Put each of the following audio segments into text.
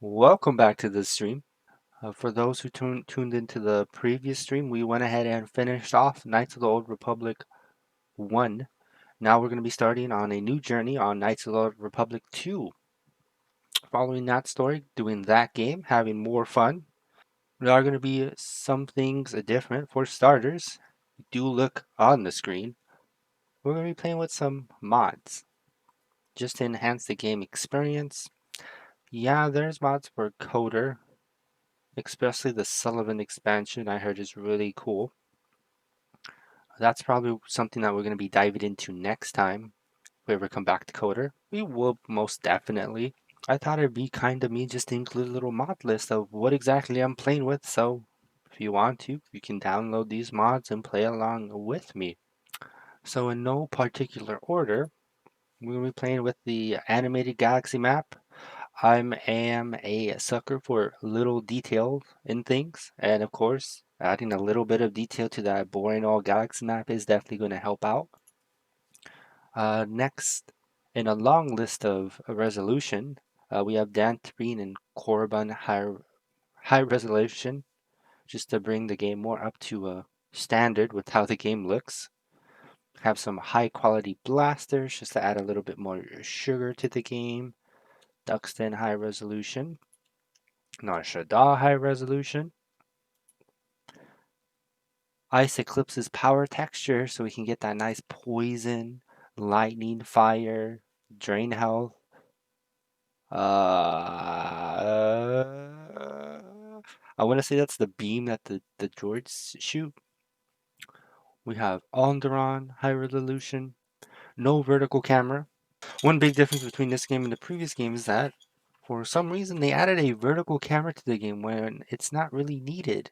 Welcome back to the stream. For those who tuned into the previous stream, we went ahead and finished off Knights of the Old Republic 1. Now we're going to be starting on a new journey on Knights of the Old Republic 2. Following that story, doing that game, having more fun. There are going to be some things different. For starters, do look on the screen. We're going to be playing with some mods just to enhance the game experience. Yeah, there's mods for Coder, especially the Sullivan expansion I heard is really cool. That's probably something that we're going to be diving into next time. If we ever come back to Coder, we will most definitely. I thought it'd be kind of me just to include a little mod list of what exactly I'm playing with, so if you want to, you can download these mods and play along with me. So in no particular order, we'll be playing with the animated galaxy map. I am a sucker for little detail in things, and of course, adding a little bit of detail to that boring old galaxy map is definitely going to help out. Next, in a long list of resolution, we have Danthrine and Korriban high resolution, just to bring the game more up to a standard with how the game looks. Have some high quality blasters just to add a little bit more sugar to the game. Duxton high resolution. Nar Shaddaa high resolution. Ice Eclipse's power texture so we can get that nice poison, lightning, fire, drain health. I want to say that's the beam that the droids shoot. We have Alderaan high resolution, no vertical camera. One big difference between this game and the previous game is that for some reason they added a vertical camera to the game when it's not really needed.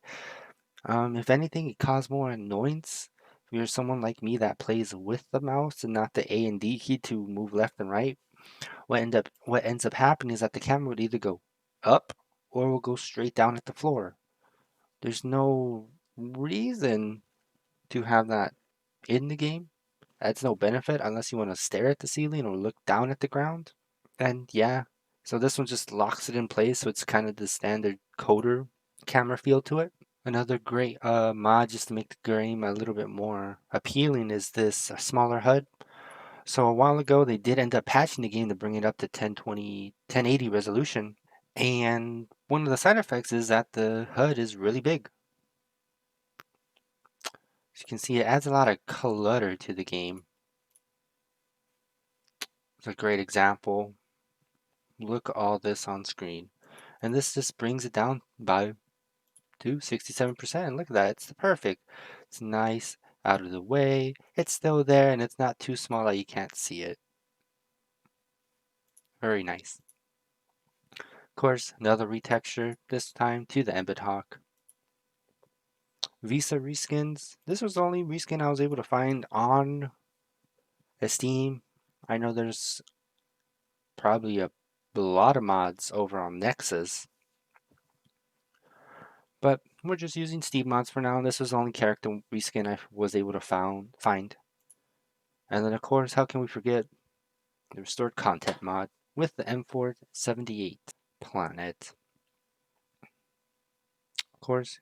If anything, it caused more annoyance. If you're someone like me that plays with the mouse and not the A and D key to move left and right, what ends up happening is that the camera would either go up or will go straight down at the floor. There's no reason to have that in the game. That's no benefit unless you want to stare at the ceiling or look down at the ground. And yeah, so this one just locks it in place, so it's kind of the standard coder camera feel to it. Another great mod just to make the game a little bit more appealing is this smaller HUD. So a while ago they did end up patching the game to bring it up to 1020, 1080 resolution. And one of the side effects is that the HUD is really big. As you can see, it adds a lot of clutter to the game. It's a great example. Look at all this on screen. And this just brings it down by to 67%. Look at that. It's perfect. It's nice, out of the way. It's still there, and it's not too small that you can't see it. Very nice. Of course, another retexture, this time to the Embed Hawk. Visa reskins. This was the only reskin I was able to find on Steam. I know there's probably a lot of mods over on Nexus, but we're just using Steam mods for now. This was the only character reskin I was able to find. And then, of course, how can we forget the restored content mod with the M478 planet? Of course,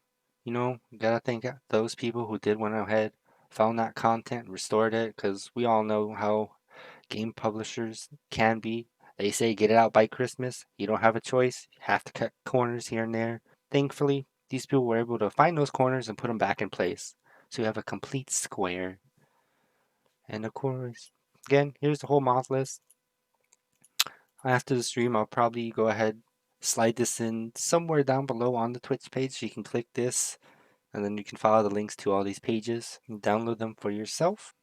gotta thank those people who did went ahead, found that content, restored it, because we all know how game publishers can be. They say get it out by Christmas. You don't have a choice. You have to cut corners here and there. Thankfully, these people were able to find those corners and put them back in place. So you have a complete square. And of course, again, here's the whole mod list. After the stream, I'll probably go ahead, slide this in somewhere down below on the Twitch page so you can click this and then you can follow the links to all these pages and download them for yourself.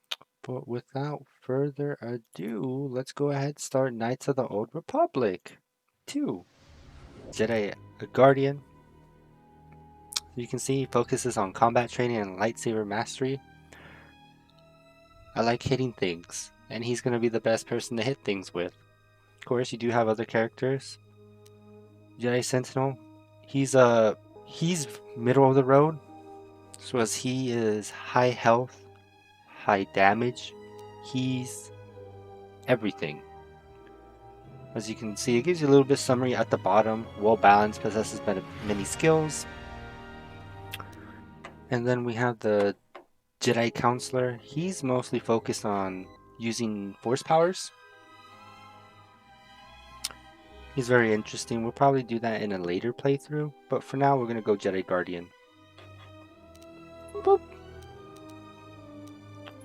But without further ado, let's go ahead and start Knights of the Old Republic 2. Jedi Guardian. You can see he focuses on combat training and lightsaber mastery. I like hitting things, and he's going to be the best person to hit things with. Of course, you do have other characters. Jedi Sentinel, he's middle of the road, so as he is high health, high damage, he's everything. As you can see, it gives you a little bit of summary at the bottom. Well balanced, possesses many skills. And then we have the Jedi Counselor. He's mostly focused on using force powers. He's very interesting. We'll probably do that in a later playthrough, but for now we're going to go Jedi Guardian. Boop.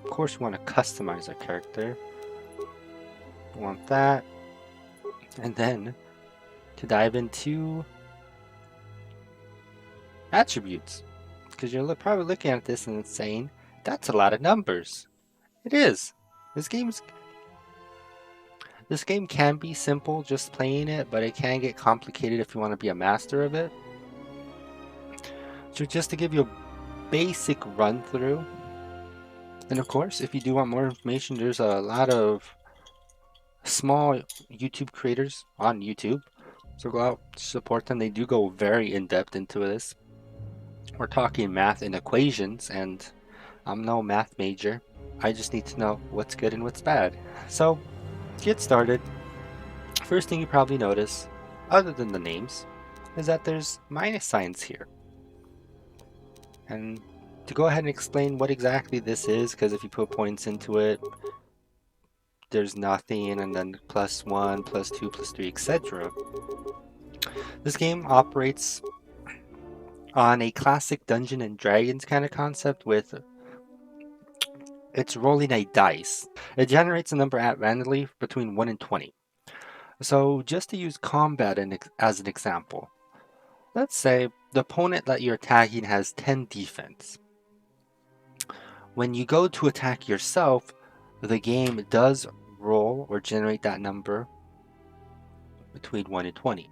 Of course we want to customize our character. We want that. And then to dive into attributes. Because you're probably looking at this and saying, that's a lot of numbers. It is. This game can be simple just playing it, but it can get complicated if you want to be a master of it. So just to give you a basic run through, and of course if you do want more information, there's a lot of small YouTube creators on YouTube, so go out, support them. They do go very in depth into this. We're talking math and equations, and I'm no math major. I just need to know what's good and what's bad. So to get started, first thing you probably notice, other than the names, is that there's minus signs here. And to go ahead and explain what exactly this is, because if you put points into it, there's nothing, and then +1, +2, +3, etc. This game operates on a classic Dungeons and Dragons kind of concept with it's rolling a dice. It generates a number at randomly between 1 and 20. So just to use combat as an example, let's say the opponent that you're attacking has 10 defense. When you go to attack yourself, the game does roll or generate that number between 1 and 20.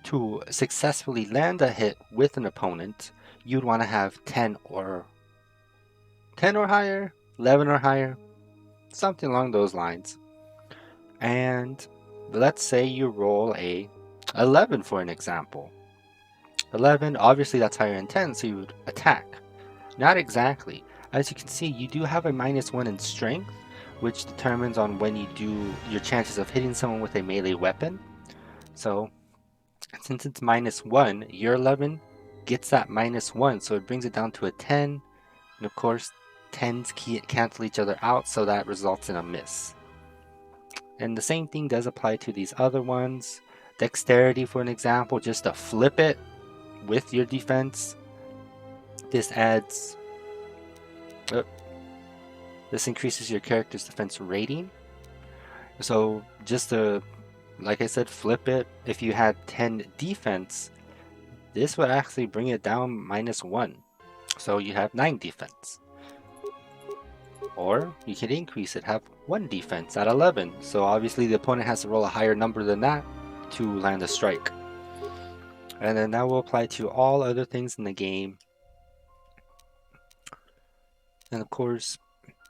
To successfully land a hit with an opponent, you'd want to have 10 or higher, 11 or higher, something along those lines. And let's say you roll a 11 for an example. 11, obviously that's higher than 10, so you would attack. Not exactly. As you can see, you do have a -1 in strength, which determines on when you do your chances of hitting someone with a melee weapon. So since it's -1, your 11 gets that -1, so it brings it down to a 10. And of course, 10s cancel each other out, so that results in a miss. And the same thing does apply to these other ones. Dexterity, for an example, just to flip it with your defense. This adds... this increases your character's defense rating. So just to, like I said, flip it. If you had 10 defense, this would actually bring it down -1. So you have 9 defense. Or you can increase it, have 1 defense at 11. So obviously the opponent has to roll a higher number than that to land a strike. And then that will apply to all other things in the game. And of course,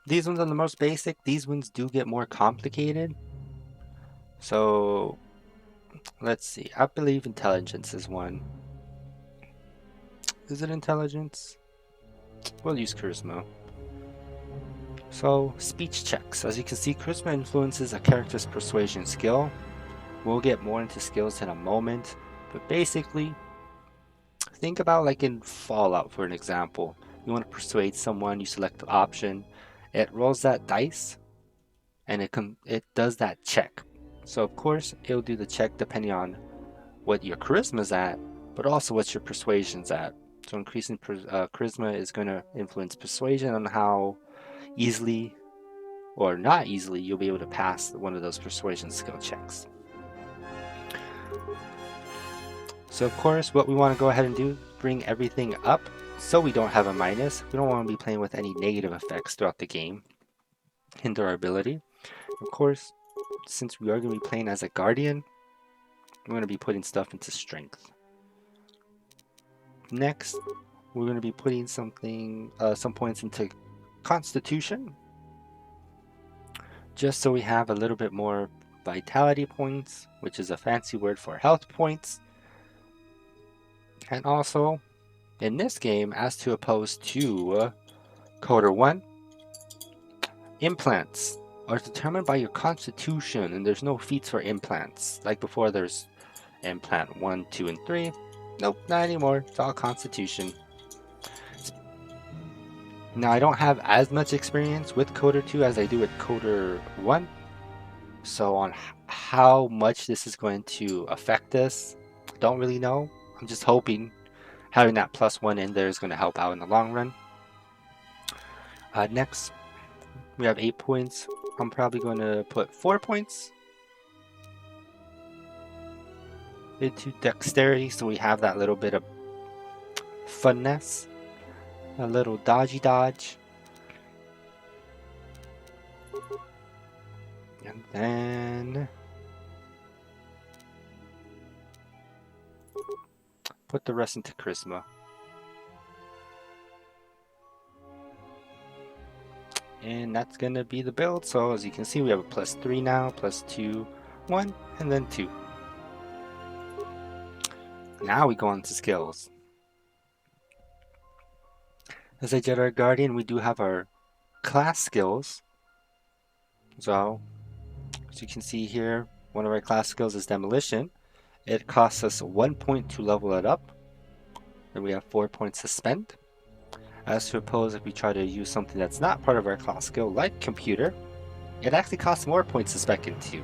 these ones are the most basic. These ones do get more complicated. So let's see. I believe intelligence is one. Is it intelligence? We'll use charisma. So speech checks. As you can see, charisma influences a character's persuasion skill. We'll get more into skills in a moment, but basically, think about like in Fallout, for an example. You want to persuade someone, you select the option, it rolls that dice, and it does that check. So of course, it'll do the check depending on what your charisma's at, but also what your persuasion's at. So increasing charisma is going to influence persuasion on how easily or not easily you'll be able to pass one of those persuasion skill checks. So of course, what we want to go ahead and do, bring everything up so we don't have a minus. We don't want to be playing with any negative effects throughout the game, hinder our ability. Of course, since we are going to be playing as a guardian, we're going to be putting stuff into strength. Next, we're going to be putting some points into constitution, just so we have a little bit more vitality points, which is a fancy word for health points. And also, in this game, as to opposed to Coder 1, implants. are determined by your constitution, and there's no feats for implants. Like before, there's implant 1, 2, and 3. Nope, not anymore. It's all constitution. Now, I don't have as much experience with Coder 2 as I do with Coder 1. So on how much this is going to affect us, I don't really know. I'm just hoping having that +1 in there is going to help out in the long run. Next, we have 8 points. I'm probably going to put 4 points into dexterity, so we have that little bit of funness, a little dodgy dodge. And then put the rest into charisma. And that's going to be the build. So as you can see, we have a +3 now, +2, 1, and then 2. Now we go on to skills. As a Jedi Guardian, we do have our class skills. So as you can see here, one of our class skills is Demolition. It costs us 1 point to level it up. Then we have 4 points to spend. As to oppose, if we try to use something that's not part of our class skill, like Computer, it actually costs more points to spec into.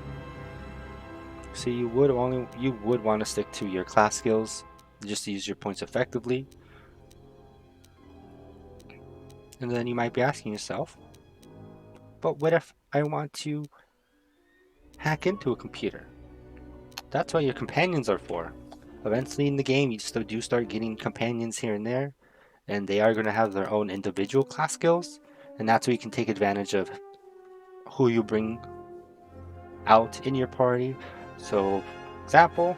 So you would want to stick to your class skills just to use your points effectively. And then you might be asking yourself, but what if I want to hack into a computer? That's what your companions are for. Eventually in the game, you do start getting companions here and there, and they are going to have their own individual class skills, and that's where you can take advantage of who you bring out in your party. So, for example,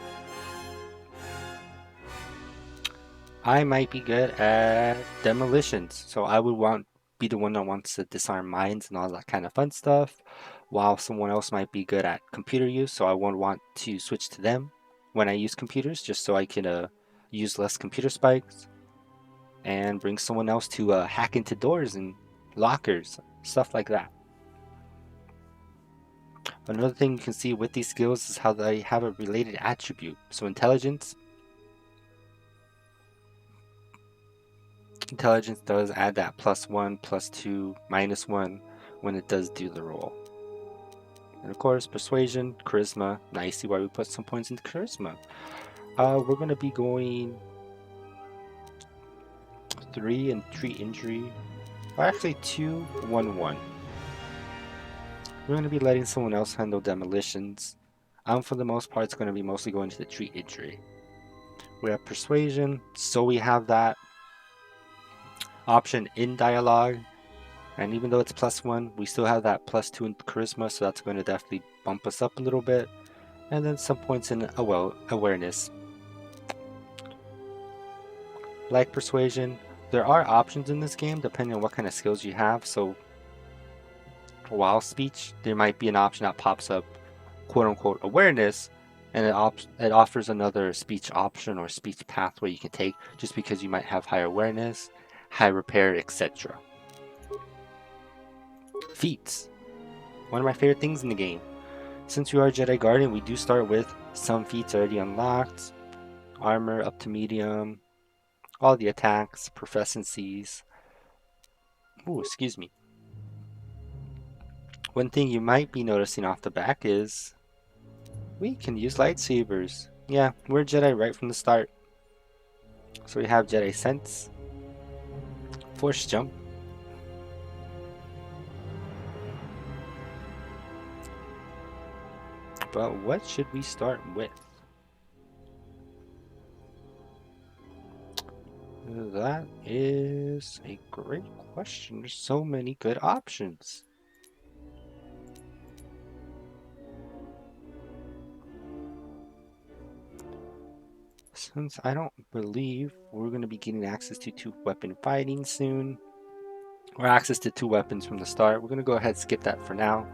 I might be good at demolitions, so I would be the one that wants to disarm mines and all that kind of fun stuff, while someone else might be good at computer use, so I would want to switch to them when I use computers, just so I can use less computer spikes, and bring someone else to hack into doors and lockers, stuff like that. Another thing you can see with these skills is how they have a related attribute. So intelligence does add that +1, +2, -1 when it does do the roll. And of course, persuasion, charisma. Now you see why we put some points into charisma. We're going to be going 3 and treat injury. Or actually 2, 1, 1. We're going to be letting someone else handle demolitions. For the most part, it's going to be mostly going to the treat injury. We have persuasion, so we have that option in dialogue. And even though it's +1, we still have that +2 in charisma, so that's going to definitely bump us up a little bit. And then some points in awareness. Like persuasion, there are options in this game depending on what kind of skills you have. So while speech, there might be an option that pops up, quote unquote, awareness, and it offers another speech option or speech pathway you can take just because you might have high awareness, high repair, etc. Feats. One of my favorite things in the game. Since we are Jedi Guardian, we do start with some feats already unlocked. Armor up to medium, all the attacks, proficiencies. Ooh, excuse me. One thing you might be noticing off the back is we can use lightsabers. Yeah, we're Jedi right from the start. So we have Jedi Sense, Force Jump, but what should we start with? That is a great question. There's so many good options. Since I don't believe we're going to be getting access to 2-weapon fighting soon, or access to 2 weapons from the start, we're going to go ahead and skip that for now.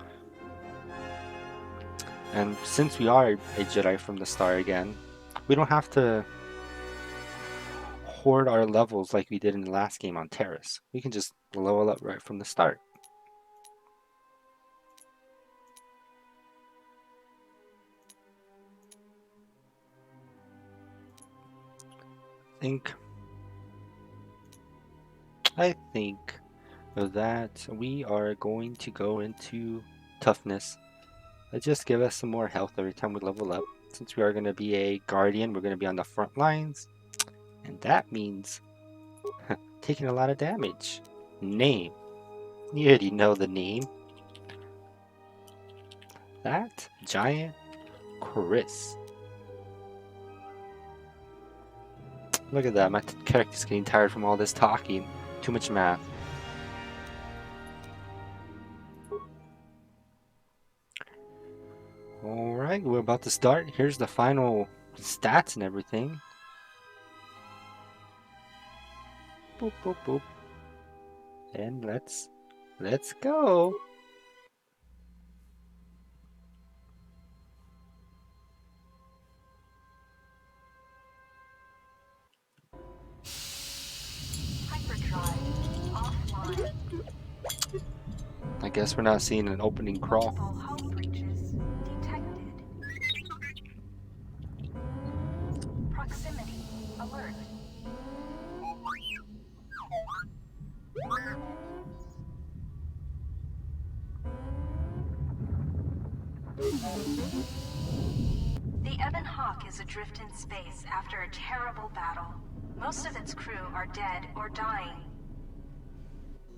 And since we are a Jedi from the start again, we don't have to hoard our levels like we did in the last game on Terrace. We can just level up right from the start. I think that we are going to go into toughness. Just give us some more health every time we level up. Since we are going to be a guardian, we're going to be on the front lines. And that means taking a lot of damage. Name. You already know the name. ThatGiantChris. Look at that, my character's getting tired from all this talking. Too much math. Alright, we're about to start. Here's the final stats and everything. Boop, boop, boop. And let's go. I guess we're not seeing an opening crawl. Proximity alert. The Ebon Hawk is adrift in space after a terrible battle. Most of its crew are dead or dying.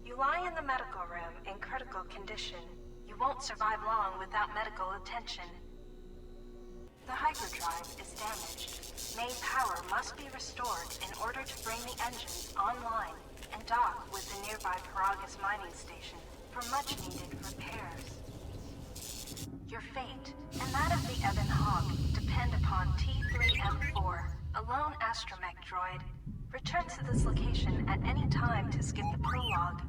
You lie in the medical room in critical condition. You won't survive long without medical attention. The hyperdrive is damaged. Main power must be restored in order to bring the engines online and dock with the nearby Prologue mining station for much-needed repairs. Your fate and that of the Ebon Hawk depend upon T3M4, a lone astromech droid. Return to this location at any time to skip the prologue.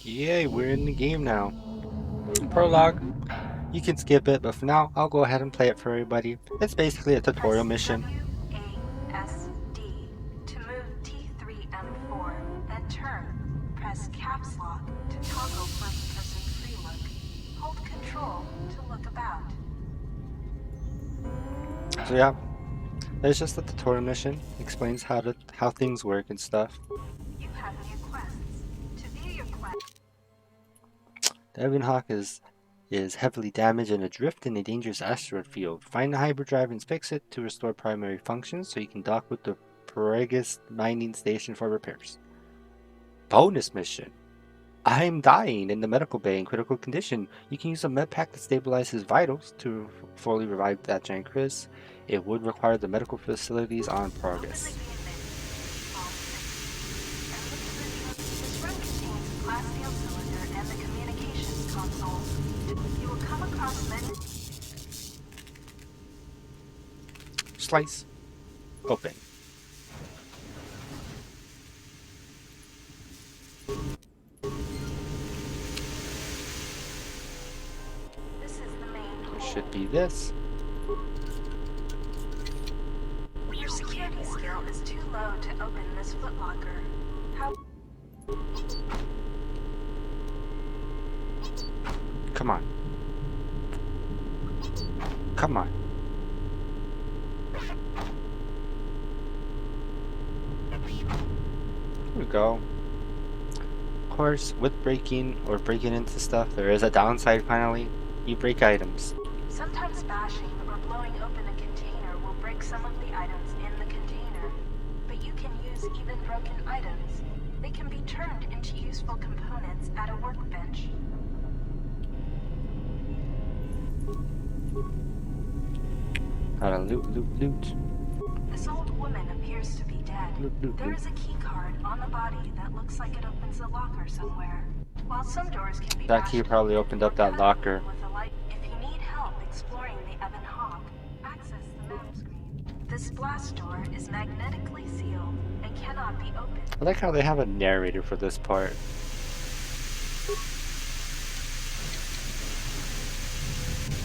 Yay, we're in the game now. Prologue. You can skip it, but for now, I'll go ahead and play it for everybody. It's basically a tutorial mission. WASD to move T3M4, then turn. Press caps lock to toggle first-person free look. Hold control to look about. So yeah, it's just a tutorial mission. Explains how things work and stuff. You have new quests. To view your quest. The Ebon Hawk is heavily damaged and adrift in a dangerous asteroid field. Find the hyperdrive and fix it to restore primary functions so you can dock with the Prologue mining station for repairs. Bonus mission. I'm dying in the medical bay in critical condition. You can use a med pack to stabilize his vitals to fully revive ThatGiantChris. It would require the medical facilities on progress. This room contains a glass steel cylinder and the communications console. You will come across many. Slice. Open. This is the main It hall. should be this. Your security skill is too low to open this footlocker. How? Come on. Come on. Here we go. Of course, with breaking or breaking into stuff, there is a downside finally. You break items. Sometimes bashing or blowing open a container will break some of the items in the container. But you can use even broken items. They can be turned into useful components at a workbench. Gotta loot. This old woman appears to be dead. Loot. There is a key card on the body that looks like it opens a locker somewhere. While some doors can be That key bashed probably open opened or up that cut locker. open with a light. If you need help exploring the Ebon Hawk, access the map screen. This blast door is magnetically sealed and cannot be opened. I like how they have a narrator for this part.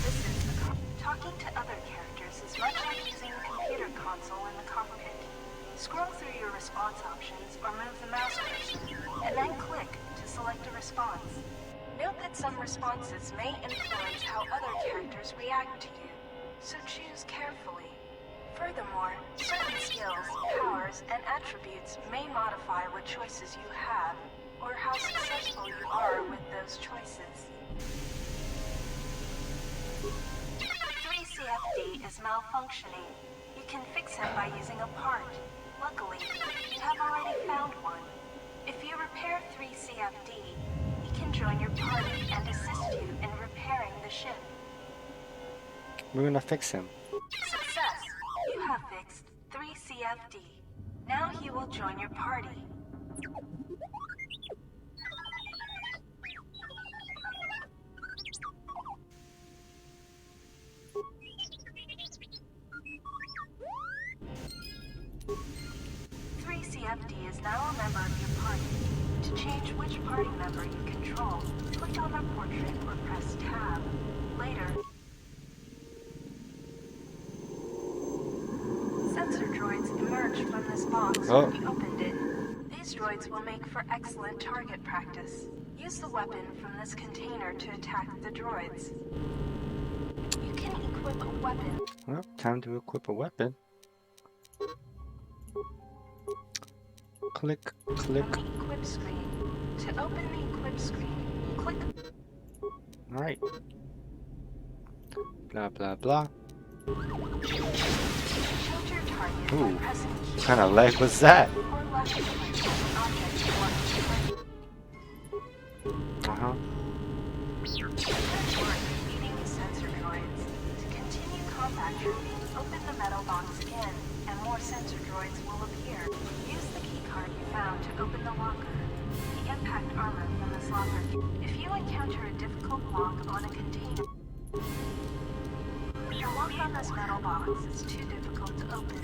This is the talking to other characters is much like using a computer console in the cockpit. Scroll through your response options or move the mouse cursor, and then click to select a response. Note that some responses may influence how other characters react to you. so choose carefully. Furthermore, certain skills, powers, and attributes may modify what choices you have, or how successful you are with those choices. 3CFD is malfunctioning. You can fix him by using a part. Luckily, you have already found one. If you repair 3CFD, he can join your party and assist you in repairing the ship. We're gonna fix him. Success! You have fixed 3CFD. Now he will join your party. CFD is now a member of your party. To change which party member you control, click on their portrait or press Tab. Later, sensor droids emerged from this box when you opened it. These droids will make for excellent target practice. Use the weapon from this container to attack the droids. You can equip a weapon. Well, time to equip a weapon. Click, click. On the equip screen. To open the equip screen, click. Alright. Blah, blah, blah. Change your target Ooh, by pressing what kind of lag was that? or left click on an object you want to play. Uh-huh. Good work defeating the sensor droids. To continue combat training, open the metal box again, and more sensor droids will appear. Use the keycard you found to open the locker. The impact armor from this locker. If you encounter a difficult lock on a container, the lock on this metal box is too difficult to open.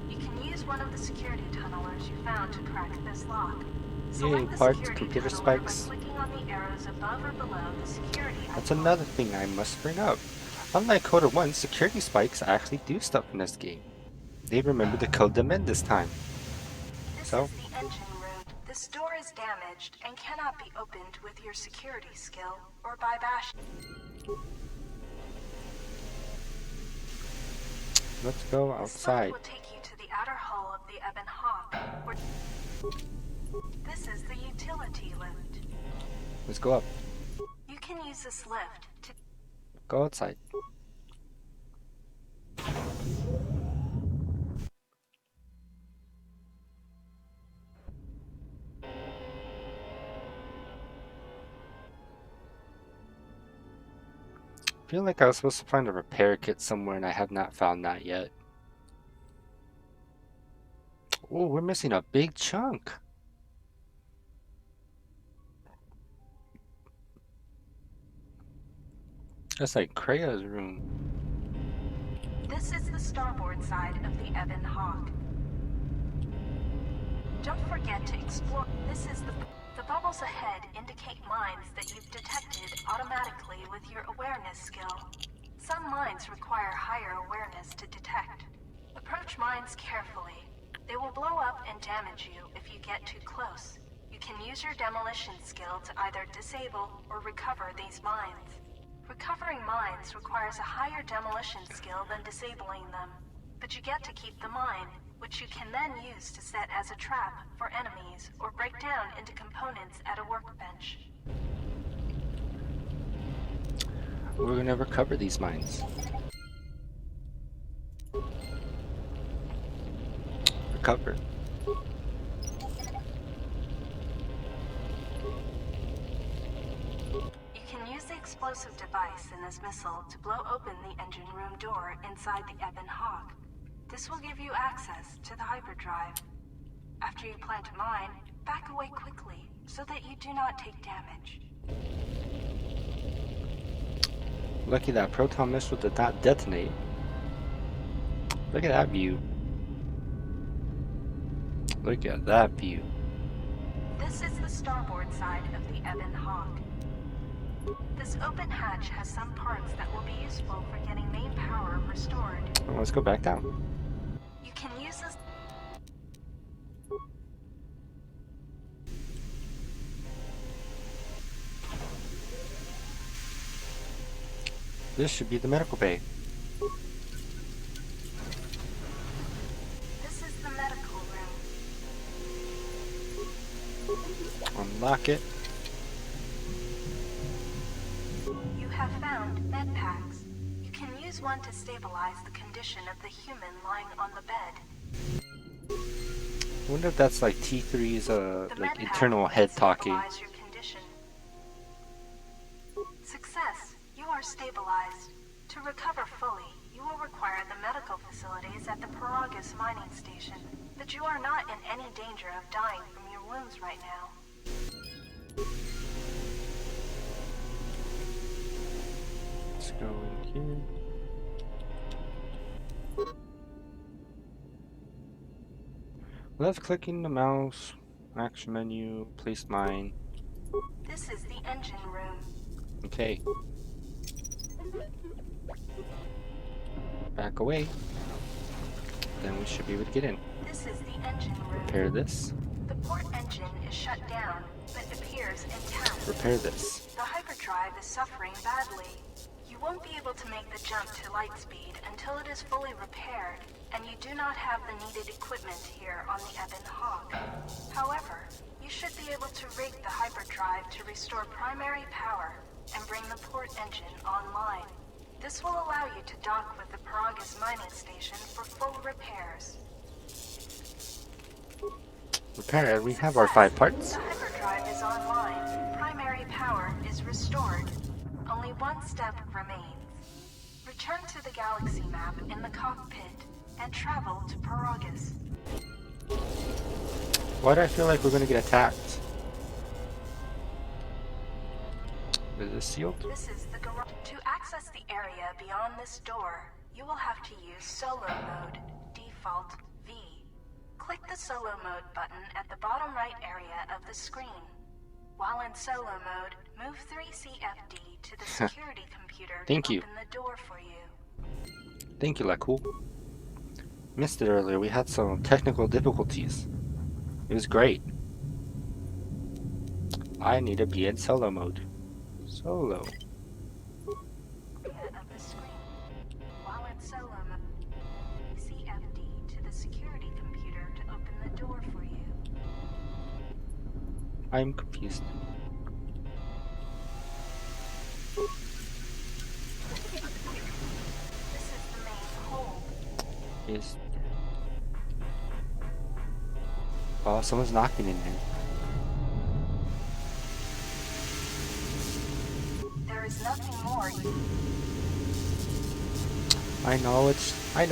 You can use one of the security tunnelers you found to crack this lock. Yay, parts, computer spikes. By clicking on the arrows above or below the security That's icon. another thing I must bring up. Unlike Coda 1, security spikes actually do stuff in this game. They remember to kill them in this time. This So, is the engine room. This door is damaged and cannot be opened with your security skill or by bashing. let's go This outside. lift will take you to the outer hull of the Ebon Hawk. This is the utility lift. Let's go up. You can use this lift to Go outside. I feel like I was supposed to find a repair kit somewhere and I have not found that yet. Oh, we're missing a big chunk. That's like Krea's room. This is the starboard side of the Ebon Hawk. Don't forget to explore. This is the bubbles ahead indicate mines that you've detected automatically with your awareness skill. Some mines require higher awareness to detect. Approach mines carefully. They will blow up and damage you if you get too close. You can use your demolition skill to either disable or recover these mines. Recovering mines requires a higher demolition skill than disabling them, but you get to keep the mine, which you can then use to set as a trap for enemies or break down into components at a workbench. We're gonna recover these mines. Recover. You can use the explosive device in this missile to blow open the engine room door inside the Ebon Hawk. This will give you access to the hyperdrive. After you plant a mine, back away quickly so that you do not take damage. Lucky that proton missile did not detonate. Look at that view. Look at that view. This is the starboard side of the Ebon Hawk. This open hatch has some parts that will be useful for getting main power restored. Well, let's go back down. You can use this. This should be the medical bay. Unlock it. You have found med packs. You can use one to stabilize the condition of the human lying on the bed. I wonder if that's like T3's The like med internal pack head can talking. stabilize your condition. Success. You are stabilized. To recover fully, you will require the medical facilities at the Prologue mining station, but you are not in any danger of dying from your wounds right now. Let's go in here. Left clicking the mouse, action menu, place mine. This is the engine room. Okay. Back away. Then we should be able to get in. This is the engine room. Repair this. The port engine is shut down, but appears intact. Repair this. The hyperdrive is suffering badly. You won't be able to make the jump to light speed until it is fully repaired, and you do not have the needed equipment here on the Ebon Hawk. However, you should be able to rig the hyperdrive to restore primary power and bring the port engine online. This will allow you to dock with the Paragus mining station for full repairs. Repair. We have our 5 parts. The hyperdrive is online. Primary power is restored. Only one step remains. Return to the galaxy map in the cockpit and travel to Paragus. Why do I feel like we're gonna get attacked? Is this sealed? This is the garage. To access the area beyond this door, you will have to use solo mode, default V. Click the solo mode button at the bottom right area of the screen. While in solo mode, move 3CFD to the security computer Thank to you. open the door for you. Thank you, Lacool. Missed it earlier. We had some technical difficulties. It was great. I need to be in solo mode. Solo. Area of the screen. While in solo mode, CFD to the security computer to open the door for you. I'm confused. This is the main hold. Is oh, someone's knocking in here. There is nothing more you... I know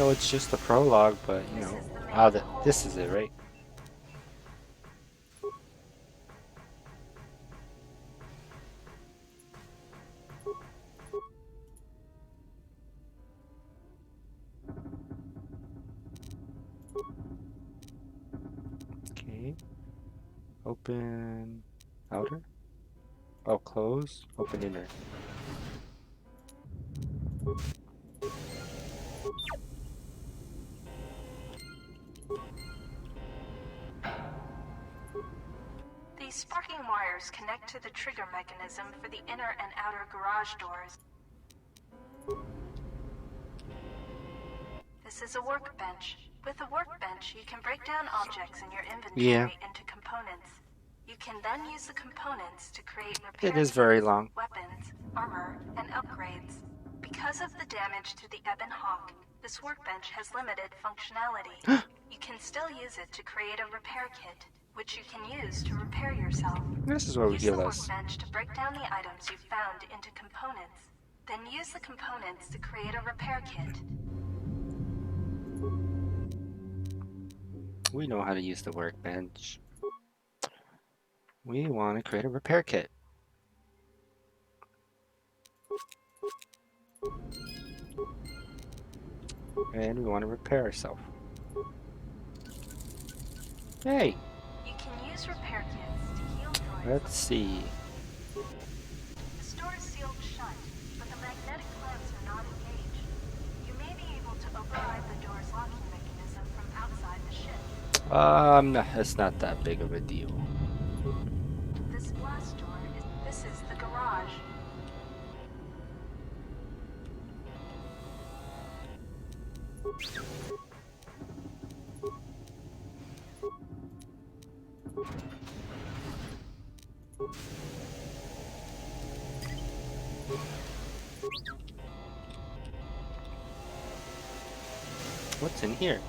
it's just the prologue, but you know, this is it, right? Okay. Open outer. Oh, close. Open inner. These sparking wires connect to the trigger mechanism for the inner and outer garage doors. This is a workbench. With a workbench, you can break down objects in your inventory into components. You can then use the components to create repair It is very kits, long. weapons, armor, and upgrades. Because of the damage to the Ebon Hawk, this workbench has limited functionality. You can still use it to create a repair kit, which you can use to repair yourself. This is where we Use heal the us. workbench to break down the items you found into components. Then use the components to create a repair kit. We know how to use the workbench. We want to create a repair kit. And we want to repair ourselves. Hey, You can use repair kits to heal droids. let's see. The store is sealed shut, but the magnetic clamps are not engaged. You may be able to override the door's locking mechanism from outside the ship. It's not that big of a deal. This blast door this is the garage. What's in here?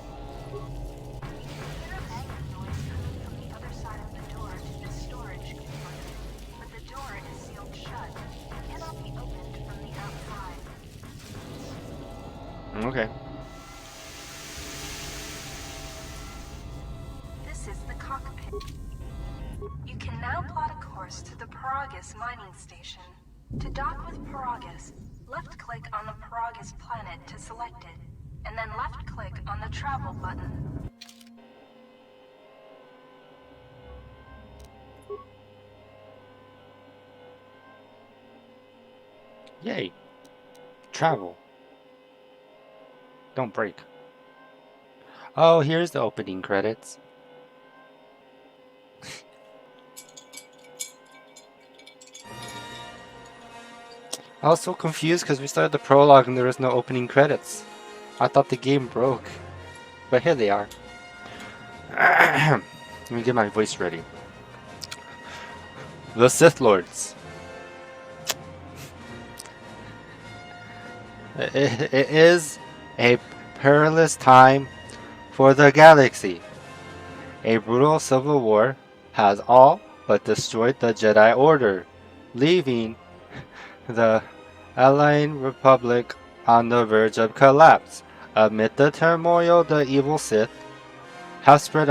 Hear a banging noise coming from the other side of the door to the storage compartment, but the door is sealed shut and cannot be opened from the outside. Okay. This is the cockpit. You can now plot a course to the Prologue mining station. To dock with Prologue, left-click on the Prologue planet to select it, and then left-click on the travel button. Yay. Travel. Don't break. Oh, here's the opening credits. I was so confused because we started the prologue and there was no opening credits. I thought the game broke. But here they are. Let me get my voice ready. The Sith Lords. It is a perilous time for the galaxy. A brutal civil war has all but destroyed the Jedi Order, leaving the Allied Republic on the verge of collapse. Amid the turmoil, the evil Sith have spread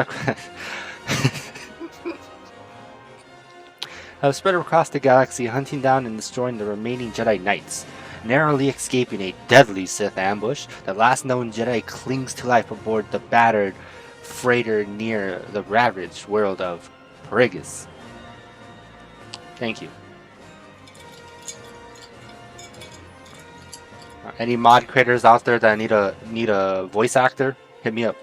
across the galaxy, hunting down and destroying the remaining Jedi Knights. Narrowly escaping a deadly Sith ambush, the last known Jedi clings to life aboard the battered freighter near the ravaged world of Prologue. Thank you. Any mod creators out there that need a voice actor, hit me up.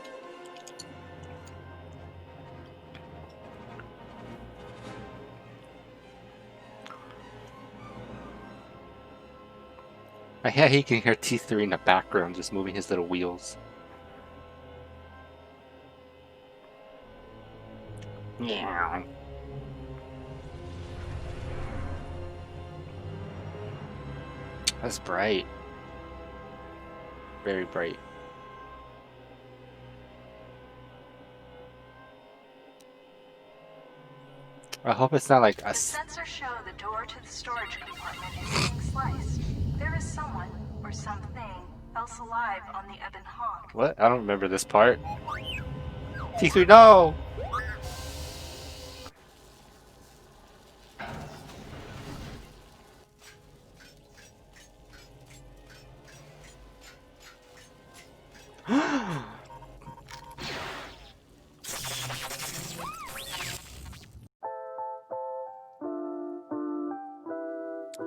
Yeah, he can hear T3 in the background just moving his little wheels. Yeah. That's bright. Very bright. I hope it's not like The us. sensors show the door to the storage compartment is being sliced. There is someone, or something, else alive on the Ebon Hawk. What? I don't remember this part. T3, no!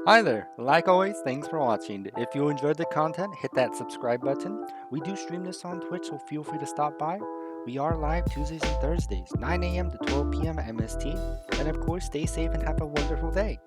Hi there, like always, thanks for watching. If you enjoyed the content, hit that subscribe button. We do stream this on Twitch, so feel free to stop by. We are live Tuesdays and Thursdays, 9 a.m. to 12 p.m. MST. And of course, stay safe and have a wonderful day.